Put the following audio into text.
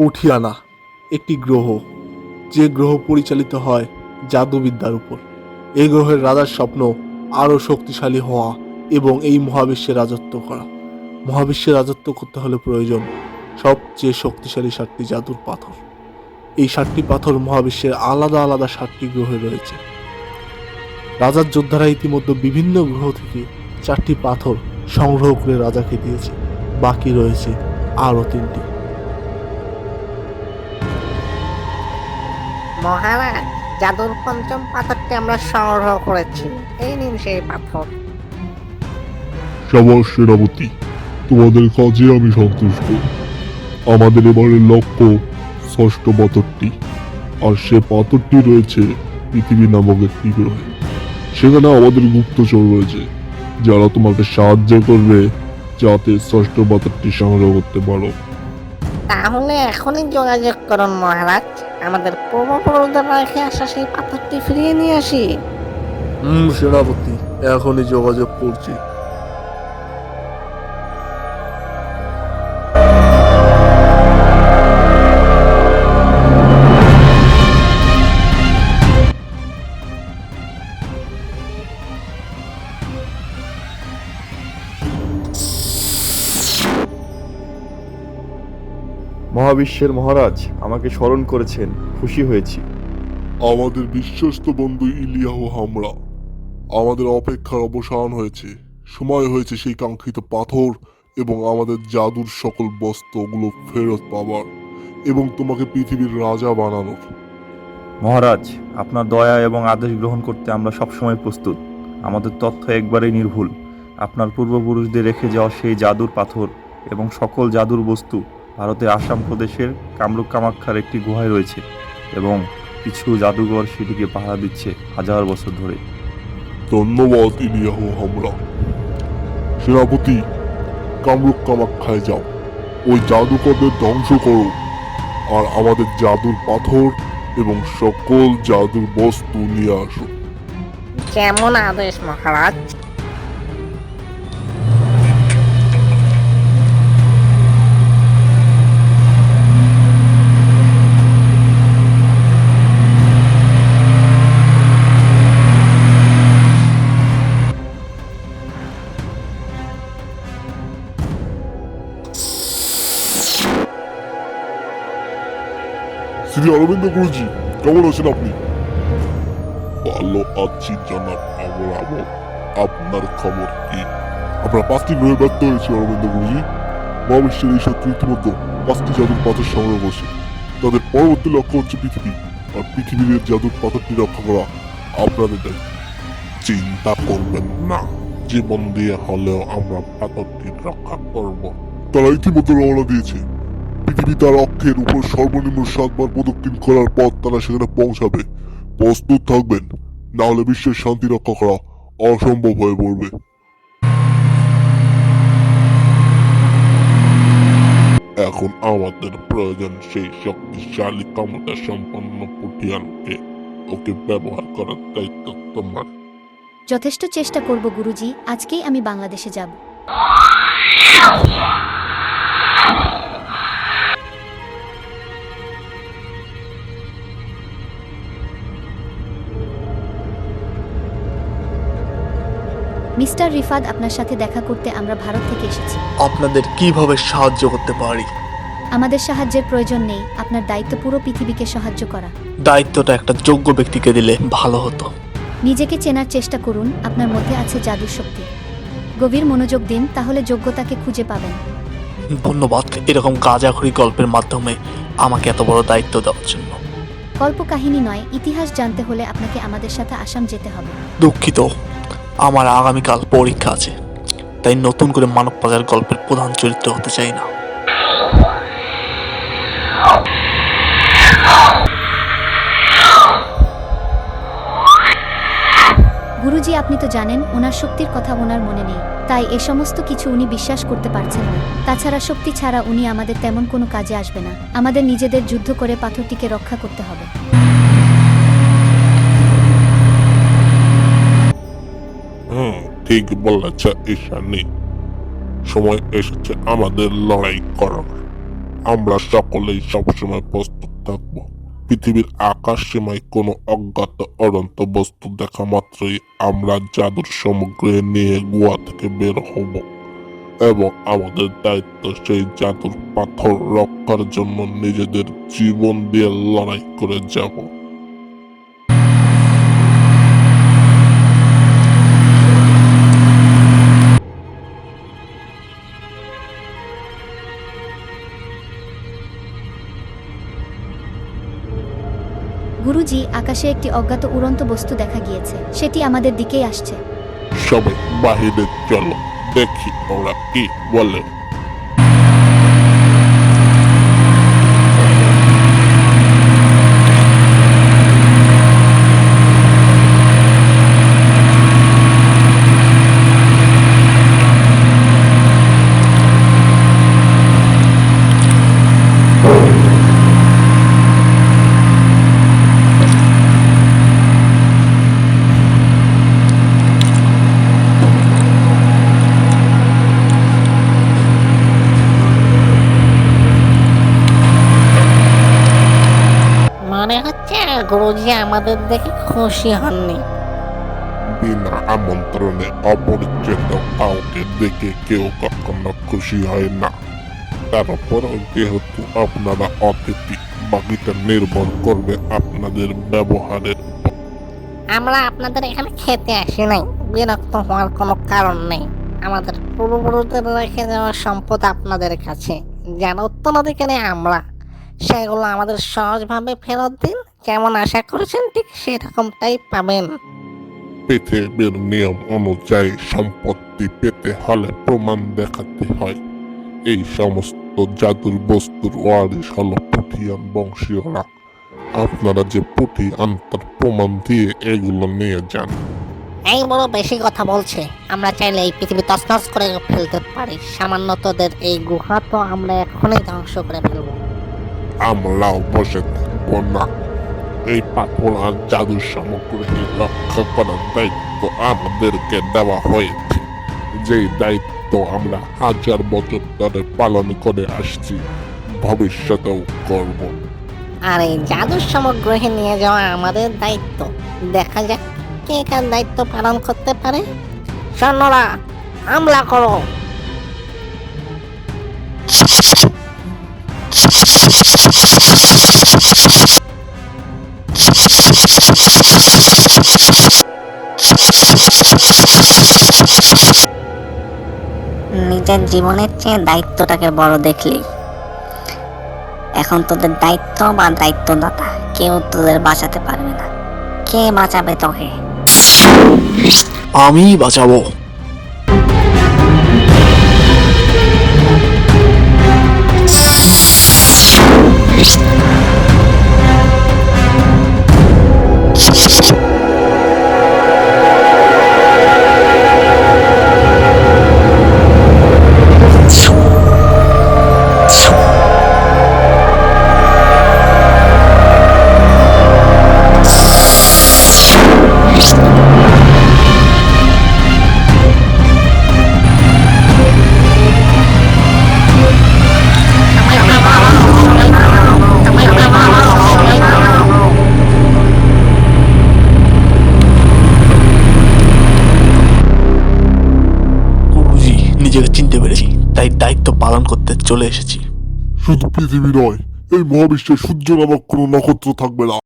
পুঠিয়ানা একটি গ্রহ, যে গ্রহ পরিচালিত হয় জাদুবিদ্যার উপর। এই গ্রহের রাজার স্বপ্ন আরও শক্তিশালী হওয়া এবং এই মহাবিশ্বে রাজত্ব করা। মহাবিশ্বে রাজত্ব করতে হলে প্রয়োজন সবচেয়ে শক্তিশালী 7টি জাদুর পাথর। এই 7টি পাথর মহাবিশ্বের আলাদা আলাদা 7টি গ্রহে রয়েছে। রাজার যোদ্ধারা ইতিমধ্যে বিভিন্ন গ্রহ থেকে 4টি পাথর সংগ্রহ করে রাজাকে দিয়েছে। বাকি রয়েছে আরও 3টি। মহারাজ, জাদুর পঞ্চম পাথরটি আমরা সংগ্রহ করেছি। এই নিন সেই পাথর। সাবাস সেনাপতি, তোমাদের কাজে আমি সন্তুষ্ট। আমাদের এবারের লক্ষ্য ষষ্ঠ পাথরটি, আর সে পাথরটি রয়েছে পৃথিবী নামক একটি গ্রহে। সেখানে আমাদের গুপ্তচর রয়েছে, যারা তোমাকে সাহায্য করবে যাতে ষষ্ঠ পাথরটি সংগ্রহ করতে পারো। তাহলে এখনই যোগাযোগ করুন মহারাজ, আমাদের পূর্বপুরুষদের রেখে আসা সেই পাথরটি ফিরিয়ে নিয়ে আসি। সেনাপতি, এখনই যোগাযোগ করছি। মহাবিশ্বের মহারাজ আমাকে স্মরণ করেছেন, খুশি হয়েছি। আমাদের বিশ্বস্ত বন্ধু ইলিয়াহু হামরা, আমাদের অপেক্ষার অবসান হয়েছে। সময় হয়েছে সেই কাঙ্ক্ষিত পাথর এবং আমাদের জাদুর সকল বস্তুগুলো ফেরত পাবার এবং তোমাকে পৃথিবীর রাজা বানানোর। মহারাজ, আপনার দয়া এবং আদেশ গ্রহণ করতে আমরা সবসময় প্রস্তুত। আমাদের তথ্য একবারেই নির্ভুল। আপনার পূর্বপুরুষদের রেখে যাওয়া সেই জাদুর পাথর এবং সকল জাদুর বস্তু ভারতের আসাম প্রদেশের কামরূপ কামাখ্যার একটি গুহায় রয়েছে এবং কিছু জাদুঘর সেটিকে পাহারা দিচ্ছে হাজার বছর ধরে। ধন্যবাদ ইলিয়াহু হামরা। সেনাপতি, কামরূপ কামাখ্যায় যাও, ওই জাদুকরদের ধ্বংস করো আর আমাদের জাদুর পাথর এবং সকল জাদুর বস্তু নিয়ে আসো। যেমন আদেশ মহারাজ। শ্রী অরবিন্দ গুরুজি, কেমন আছেন আপনি? ভালো আছি জনাব আমরাবত। আপনার খবর কি? আমরা 5টি গ্রহে ব্যর্থ হয়েছি অরবিন্দ গুরুজি। মহাবিশ্বের এই শত্রু ইতিমধ্যে 5টি জাদুর পাথর সংগ্রহ করছে। তাদের পরবর্তী লক্ষ্য হচ্ছে পৃথিবী, আর পৃথিবীর এই জাদুর পাথরটি রক্ষা করা আপনাদের দায়িত্ব। চিন্তা করবেন না, জীবন দিয়ে হলেও আমরা পাথরটি রক্ষা করব। তারা ইতিমধ্যে রওনা দিয়েছে। পৃথিবী তার অক্ষের উপর সর্বনিম্ন 7বার প্রদক্ষিণ করার পর তারা সেখানে পৌঁছাবে। প্রস্তুত থাকবেন, না হলে বিশ্বের শান্তি রক্ষা করা অসম্ভব হয়ে পড়বে। এখন আমাদের প্রয়োজন সেই শক্তিশালী ক্ষমতা সম্পন্ন পুঠিয়ানকে। ওকে ব্যবহার করার দায়িত্ব তোমার। যথেষ্ট চেষ্টা করব গুরুজি, আজকেই আমি বাংলাদেশে যাব। মিস্টার রিফাত, আপনার সাথে দেখা করতে আমরা ভারত থেকে এসেছি। আপনাদের কিভাবে সাহায্য করতে পারি? আমাদের সাহায্যের প্রয়োজন নেই, আপনার দায়িত্ব পুরো পৃথিবীকে সাহায্য করা। দায়িত্বটা একটা যোগ্য ব্যক্তিকে দিলে ভালো হতো। নিজেকে চেনার চেষ্টা করুন, আপনার মধ্যে আছে জাদুর শক্তি। গভীর মনোযোগ দিন, তাহলে যোগ্যতাকে খুঁজে পাবেন। ধন্যবাদ এরকম গাঁজাখড়ি গল্পের মাধ্যমে আমাকে এত বড় দায়িত্ব দেওয়ার জন্য। গল্প কাহিনী নয়, ইতিহাস জানতে হলে আপনাকে আমাদের সাথে আসাম যেতে হবে। দুঃখিত, আমার আগামীকাল পরীক্ষা আছে, তাই নতুন করে মানব পাচার গল্পের প্রধান চরিত্র হতে চাই না। গুরুজি, আপনি তো জানেন ওনার শক্তির কথা ওনার মনে নেই, তাই এ সমস্ত কিছু উনি বিশ্বাস করতে পারছেন না। তাছাড়া শক্তি ছাড়া উনি আমাদের তেমন কোনো কাজে আসবে না। আমাদের নিজেদের যুদ্ধ করে পাথরটিকে রক্ষা করতে হবে। ঠিক বলেছে ঈশানী, সময় এসেছে আমাদের লড়াই করার। আমরা সকলেই সবসময় প্রস্তুত থাকব। পৃথিবীর আকাশ সীমায় কোনো অজ্ঞাত অনন্ত বস্তু দেখা মাত্রই আমরা জাদুর সমগ্রে নিয়ে গুহা থেকে বের হব এবং আমাদের দায়িত্ব সেই জাদুর পাথর রক্ষার জন্য নিজেদের জীবন দিয়ে লড়াই করে যাব। গুরুজি, আকাশে একটি অজ্ঞাত উড়ন্ত বস্তু দেখা গিয়েছে। সেটি আমাদের দিকেই আসছে। সবাই বাহিরে চলো, দেখি ওরা কি বলে। মনে হচ্ছে গুরুজি আমাদের দেখে খুশি হননি। বিনা আমন্ত্রণে অপরিচিত কাউকে দেখে কেউ কখনো খুশি হয় না। তারপরও যেহেতু আপনারা অতিথি, বাকিটা নির্ভর করবে আপনাদের ব্যবহারের উপর। আমরা আপনাদের এখানে খেতে আসি নাই, বিরক্ত হওয়ার কোনো কারণ নেই। আমাদের পূর্বপুরুষদের রেখে যাওয়া সম্পদ আপনাদের কাছে, যেন উত্তরাধিকারী আমরা, সেগুলো আমাদের সহজভাবে ফেরত দিন। যেমন আশা করেছেন ঠিক সেরকমটাই পাবেন। পৃথিবীর নিয়ম অনুযায়ী সম্পত্তি পেতে হলে প্রমাণ দেখাতে হয়। এই সমস্ত জাদুর বস্তুর ওয়ারিশ হলো পুঠিয়ান বংশীয়রা। আপনারা যে পুঠিয়ান তার প্রমাণ দিয়ে এগুলো নিয়ে যান। এই বড় বেশি কথা বলছে। আমরা চাইলে এই পৃথিবী তছনছ করে ফেলতে পারি। সামান্য তোদের এই গুহা তো আমরা এখনই ধ্বংস করে ফেলবো। আমরাও বসে থাকবো না। এই পাথর আর জাদুর সামগ্রী রক্ষা করার দায়িত্ব আমাদেরকে দেওয়া হয়েছে, যেই দায়িত্ব আমরা 1000 বছর ধরে পালন করে আসছি, ভবিষ্যতেও করব। আর এই জাদুর সামগ্রী নিয়ে যাওয়া আমাদের দায়িত্ব। দেখা যাক কে কার দায়িত্ব পালন করতে পারে। সৈন্যরা, হামলা করো। নিজের জীবনের চেয়ে দায়িত্বটাকে বড় দেখলি। এখন তোদের দায়িত্ব বা দায়িত্বদাতা কেউ তোদের বাঁচাতে পারবে না। কে বাঁচাবে তোকে? আমি বাঁচাবো। নিজেকে চিনতে পেরেছি, তাই দায়িত্ব পালন করতে চলে এসেছি। শুধু পৃথিবী নয়, এই মহাবিশ্বে সূর্য নামক কোনো নক্ষত্র থাকবে না।